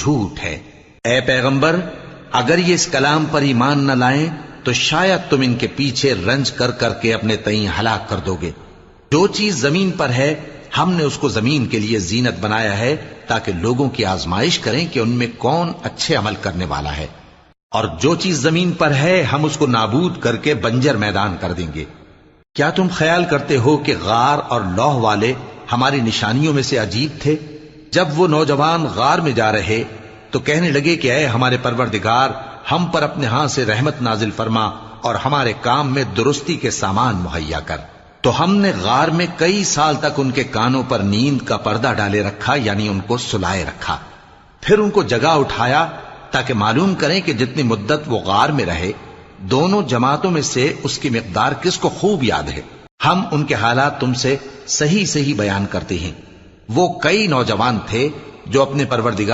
جھوٹ ہے۔ اے پیغمبر، اگر یہ اس کلام پر ایمان نہ لائیں تو شاید تم ان کے پیچھے رنج کر کر کے اپنے تئیں ہلاک کر دو گے۔ جو چیز زمین پر ہے ہم نے اس کو زمین کے لیے زینت بنایا ہے تاکہ لوگوں کی آزمائش کریں کہ ان میں کون اچھے عمل کرنے والا ہے، اور جو چیز زمین پر ہے ہم اس کو نابود کر کے بنجر میدان کر دیں گے۔ کیا تم خیال کرتے ہو کہ غار اور لوح والے ہماری نشانیوں میں سے عجیب تھے؟ جب وہ نوجوان غار میں جا رہے تو کہنے لگے کہ اے ہمارے پروردگار، ہم پر اپنے ہاں سے رحمت نازل فرما اور ہمارے کام میں درستی کے سامان مہیا کر۔ تو ہم نے غار میں کئی سال تک ان کے کانوں پر نیند کا پردہ ڈالے رکھا، یعنی ان کو سلائے رکھا، پھر ان کو جگا اٹھایا تاکہ معلوم کریں کہ جتنی مدت وہ غار میں رہے دونوں جماعتوں میں سے اس کی مقدار کس کو خوب یاد ہے۔ ہم ان کے حالات تم سے صحیح صحیح بیان کرتے ہیں۔ وہ کئی نوجوان تھے جو اپنے پروردگار